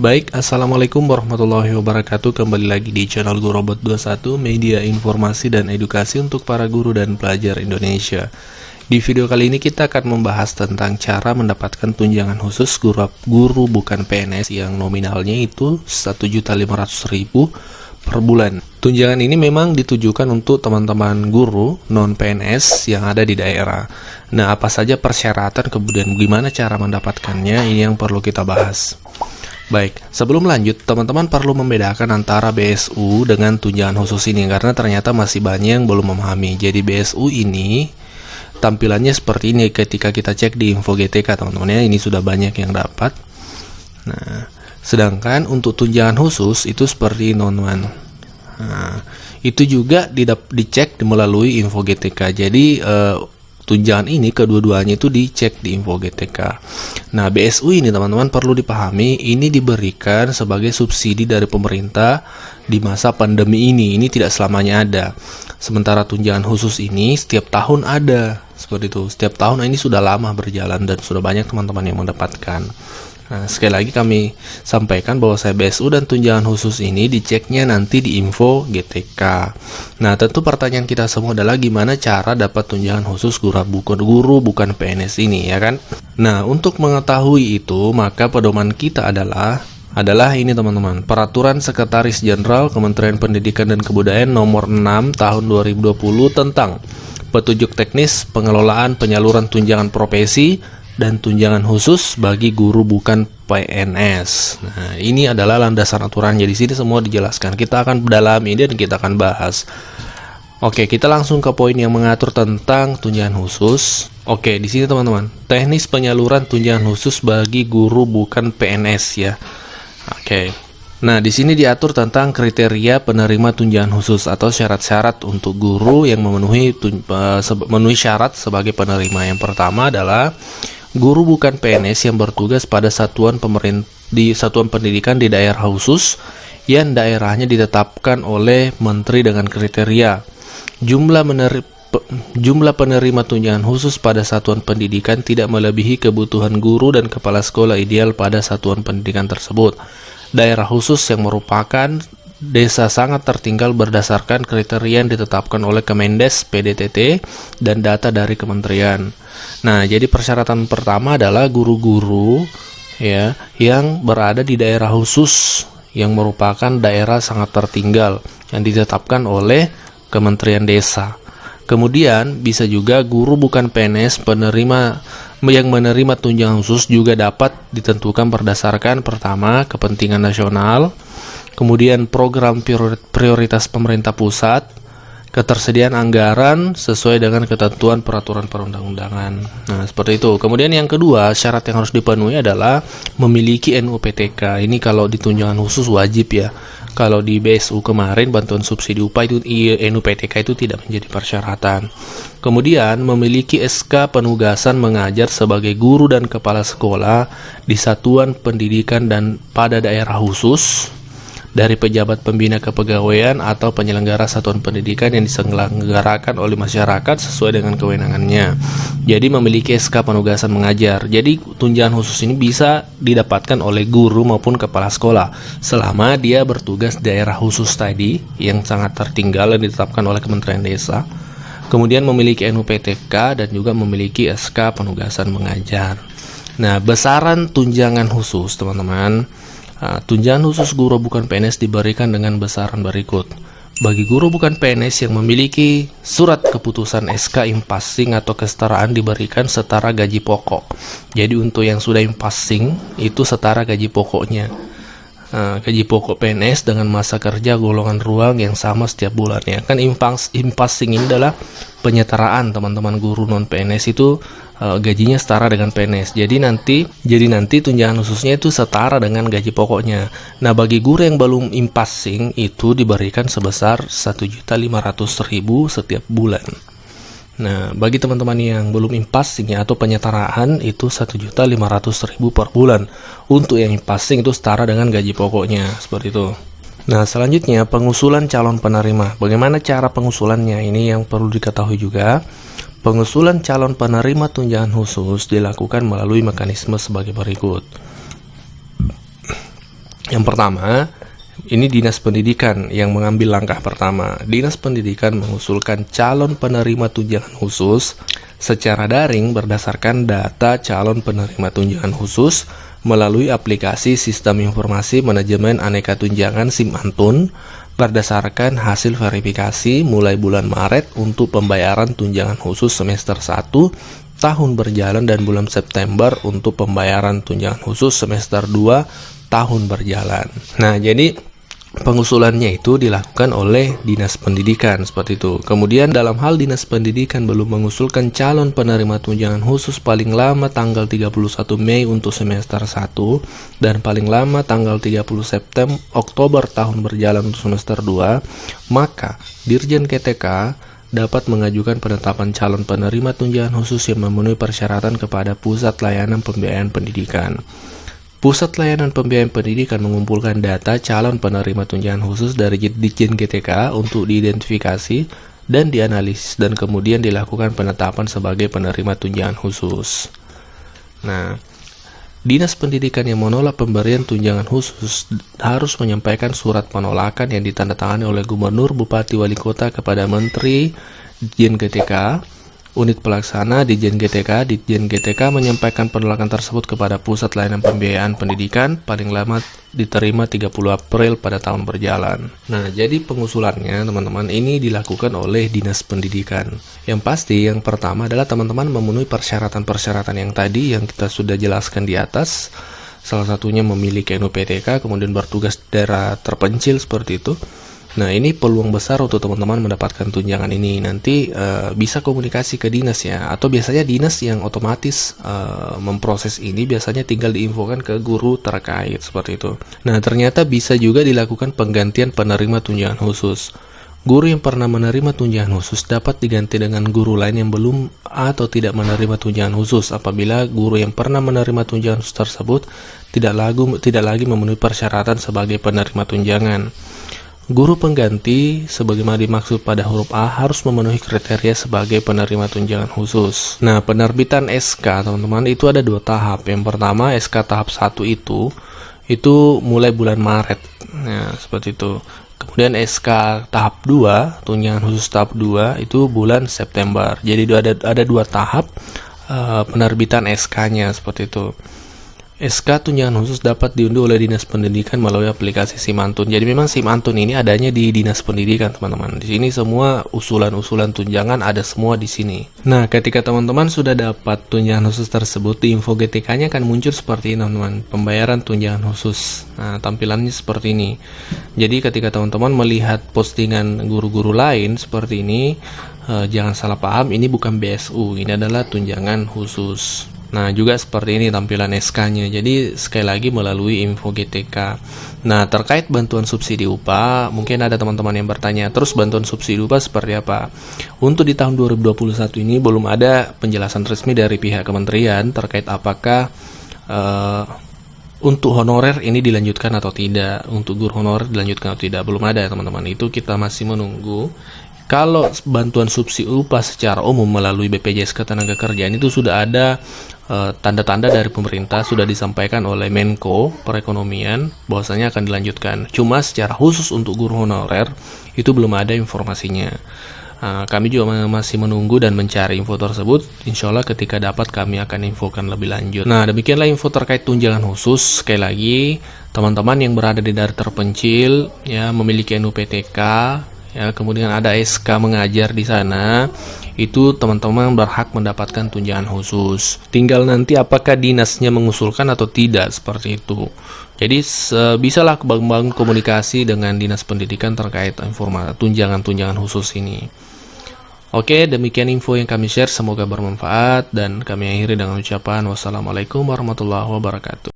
Baik, Assalamualaikum warahmatullahi wabarakatuh. Kembali lagi di channel Guru Robot 21, media informasi dan edukasi untuk para guru dan pelajar Indonesia. Di video kali ini kita akan membahas tentang cara mendapatkan tunjangan khusus guru bukan PNS yang nominalnya itu Rp1.500.000 per bulan. Tunjangan ini memang ditujukan untuk teman-teman guru non-PNS yang ada di daerah. Nah, apa saja persyaratan, kemudian gimana cara mendapatkannya, ini yang perlu kita bahas. Baik, sebelum lanjut, teman-teman perlu membedakan antara BSU dengan tunjangan khusus ini, karena ternyata masih banyak yang belum memahami. Jadi BSU ini tampilannya seperti ini ketika kita cek di info GTK, teman-teman ya, ini sudah banyak yang dapat. Nah, sedangkan untuk tunjangan khusus itu seperti non-one. Nah, itu juga dicek melalui info GTK. Jadi tunjangan ini kedua-duanya itu dicek di info GTK. Nah, BSU ini teman-teman perlu dipahami, ini diberikan sebagai subsidi dari pemerintah di masa pandemi ini. Ini tidak selamanya ada. Sementara tunjangan khusus ini setiap tahun ada. Seperti itu. Setiap tahun ini sudah lama berjalan dan sudah banyak teman-teman yang mendapatkan. Nah, sekali lagi kami sampaikan bahwa saya BSU dan tunjangan khusus ini diceknya nanti di info GTK. Nah, tentu pertanyaan kita semua adalah gimana cara dapat tunjangan khusus guru bukan PNS ini, ya kan? Nah, untuk mengetahui itu, maka pedoman kita adalah ini teman-teman, Peraturan Sekretaris Jenderal Kementerian Pendidikan dan Kebudayaan Nomor 6 Tahun 2020 tentang petunjuk teknis pengelolaan penyaluran tunjangan profesi dan tunjangan khusus bagi guru bukan PNS. Nah, ini adalah landasan aturannya. Di sini semua dijelaskan. Kita akan mendalami dan kita akan bahas. Oke, kita langsung ke poin yang mengatur tentang tunjangan khusus. Oke, di sini teman-teman, teknis penyaluran tunjangan khusus bagi guru bukan PNS ya. Oke. Nah, di sini diatur tentang kriteria penerima tunjangan khusus atau syarat-syarat untuk guru yang memenuhi syarat sebagai penerima. Yang pertama adalah guru bukan PNS yang bertugas pada satuan pendidikan di daerah khusus yang daerahnya ditetapkan oleh menteri dengan kriteria jumlah penerima tunjangan khusus pada satuan pendidikan tidak melebihi kebutuhan guru dan kepala sekolah ideal pada satuan pendidikan tersebut. Daerah khusus yang merupakan desa sangat tertinggal berdasarkan kriteria yang ditetapkan oleh Kemendes, PDTT, dan data dari kementerian. Nah, jadi persyaratan pertama adalah guru-guru ya yang berada di daerah khusus yang merupakan daerah sangat tertinggal yang ditetapkan oleh Kementerian Desa. Kemudian bisa juga guru bukan PNS yang menerima tunjangan khusus juga dapat ditentukan berdasarkan pertama kepentingan nasional, kemudian program prioritas pemerintah pusat, ketersediaan anggaran sesuai dengan ketentuan peraturan perundang-undangan. Nah, seperti itu. Kemudian yang kedua, syarat yang harus dipenuhi adalah memiliki NUPTK. Ini kalau di tunjangan khusus wajib ya. Kalau di BSU kemarin bantuan subsidi upah itu NUPTK itu tidak menjadi persyaratan. Kemudian memiliki SK penugasan mengajar sebagai guru dan kepala sekolah di satuan pendidikan dan pada daerah khusus dari pejabat pembina kepegawaian atau penyelenggara satuan pendidikan yang diselenggarakan oleh masyarakat sesuai dengan kewenangannya. Jadi memiliki SK penugasan mengajar. Jadi tunjangan khusus ini bisa didapatkan oleh guru maupun kepala sekolah selama dia bertugas daerah khusus tadi yang sangat tertinggal yang ditetapkan oleh Kementerian Desa. Kemudian memiliki NUPTK dan juga memiliki SK penugasan mengajar. Nah, besaran tunjangan khusus teman-teman, tunjangan khusus guru bukan PNS diberikan dengan besaran berikut. Bagi guru bukan PNS yang memiliki surat keputusan SK impassing atau kesetaraan diberikan setara gaji pokok. Jadi untuk yang sudah impassing itu setara gaji pokoknya. Gaji pokok PNS dengan masa kerja golongan ruang yang sama setiap bulannya. Kan impassing ini adalah penyetaraan teman-teman guru non PNS itu gajinya setara dengan PNS. Jadi nanti tunjangan khususnya itu setara dengan gaji pokoknya. Nah, bagi guru yang belum impassing itu diberikan sebesar Rp1.500.000 setiap bulan. Nah, bagi teman-teman yang belum impassing atau penyetaraan itu Rp1.500.000 per bulan. Untuk yang impassing itu setara dengan gaji pokoknya, seperti itu. Nah, selanjutnya pengusulan calon penerima. Bagaimana cara pengusulannya? Ini yang perlu diketahui juga. Pengusulan calon penerima tunjangan khusus dilakukan melalui mekanisme sebagai berikut. Yang pertama, ini Dinas Pendidikan yang mengambil langkah pertama. Dinas Pendidikan mengusulkan calon penerima tunjangan khusus secara daring berdasarkan data calon penerima tunjangan khusus melalui aplikasi Sistem Informasi Manajemen Aneka Tunjangan SIM-Antun berdasarkan hasil verifikasi mulai bulan Maret untuk pembayaran tunjangan khusus semester 1 tahun berjalan dan bulan September untuk pembayaran tunjangan khusus semester 2 tahun berjalan. Nah, jadi pengusulannya itu dilakukan oleh Dinas Pendidikan seperti itu. Kemudian dalam hal Dinas Pendidikan belum mengusulkan calon penerima tunjangan khusus paling lama tanggal 31 Mei untuk semester 1 dan paling lama tanggal 30 September Oktober tahun berjalan untuk semester 2, maka Dirjen KTK dapat mengajukan penetapan calon penerima tunjangan khusus yang memenuhi persyaratan kepada Pusat Layanan Pembiayaan Pendidikan. Pusat Layanan Pembiayaan Pendidikan mengumpulkan data calon penerima tunjangan khusus dari Ditjen GTK untuk diidentifikasi dan dianalisis dan kemudian dilakukan penetapan sebagai penerima tunjangan khusus. Nah, Dinas Pendidikan yang menolak pemberian tunjangan khusus harus menyampaikan surat penolakan yang ditandatangani oleh Gubernur, Bupati, Wali Kota kepada Menteri Ditjen GTK. Unit pelaksana Ditjen GTK menyampaikan penolakan tersebut kepada Pusat Layanan Pembiayaan Pendidikan paling lama diterima 30 April pada tahun berjalan. Nah, jadi pengusulannya teman-teman ini dilakukan oleh Dinas Pendidikan. Yang pasti yang pertama adalah teman-teman memenuhi persyaratan-persyaratan yang tadi yang kita sudah jelaskan di atas. Salah satunya memiliki NUPTK, kemudian bertugas di daerah terpencil seperti itu. Nah, ini peluang besar untuk teman-teman mendapatkan tunjangan ini. Nanti bisa komunikasi ke dinas ya, atau biasanya dinas yang otomatis memproses ini biasanya tinggal diinfokan ke guru terkait seperti itu. Nah, ternyata bisa juga dilakukan penggantian penerima tunjangan khusus. Guru yang pernah menerima tunjangan khusus dapat diganti dengan guru lain yang belum atau tidak menerima tunjangan khusus apabila guru yang pernah menerima tunjangan khusus tersebut tidak lagi memenuhi persyaratan sebagai penerima tunjangan. Guru pengganti sebagaimana dimaksud pada huruf A harus memenuhi kriteria sebagai penerima tunjangan khusus. Nah, penerbitan SK teman-teman itu ada 2 tahap. Yang pertama SK tahap 1 itu mulai bulan Maret. Nah, seperti itu. Kemudian SK tahap 2, tunjangan khusus tahap 2 itu bulan September. Jadi ada 2 tahap penerbitan SK-nya seperti itu. SK tunjangan khusus dapat diunduh oleh Dinas Pendidikan melalui aplikasi SIM-Antun. Jadi memang SIM-Antun ini adanya di Dinas Pendidikan, teman-teman. Di sini semua usulan-usulan tunjangan ada semua di sini. Nah, ketika teman-teman sudah dapat tunjangan khusus tersebut, di info GTK-nya akan muncul seperti ini, teman-teman. Pembayaran tunjangan khusus. Nah, tampilannya seperti ini. Jadi ketika teman-teman melihat postingan guru-guru lain seperti ini, jangan salah paham, ini bukan BSU, ini adalah tunjangan khusus. Nah, juga seperti ini tampilan SK-nya. Jadi sekali lagi melalui info GTK. Nah, terkait bantuan subsidi upah, mungkin ada teman-teman yang bertanya, terus bantuan subsidi upah seperti apa? Untuk di tahun 2021 ini belum ada penjelasan resmi dari pihak kementerian terkait apakah untuk honorer ini dilanjutkan atau tidak. Untuk guru honorer dilanjutkan atau tidak, belum ada teman-teman. Itu kita masih menunggu. Kalau bantuan subsidi upah secara umum melalui BPJS Ketenagakerjaan itu sudah ada tanda-tanda dari pemerintah, sudah disampaikan oleh Menko Perekonomian bahwasanya akan dilanjutkan. Cuma secara khusus untuk guru honorer itu belum ada informasinya. Kami juga masih menunggu dan mencari info tersebut. Insya Allah ketika dapat kami akan infokan lebih lanjut. Nah, demikianlah info terkait tunjangan khusus. Sekali lagi, teman-teman yang berada di daerah terpencil ya memiliki NUPTK ya, kemudian ada SK mengajar di sana, itu teman-teman berhak mendapatkan tunjangan khusus. Tinggal nanti apakah dinasnya mengusulkan atau tidak, seperti itu. Jadi bisalah bangun komunikasi dengan Dinas Pendidikan terkait informasi tunjangan-tunjangan khusus ini. Oke, demikian info yang kami share, semoga bermanfaat dan kami akhiri dengan ucapan wassalamualaikum warahmatullahi wabarakatuh.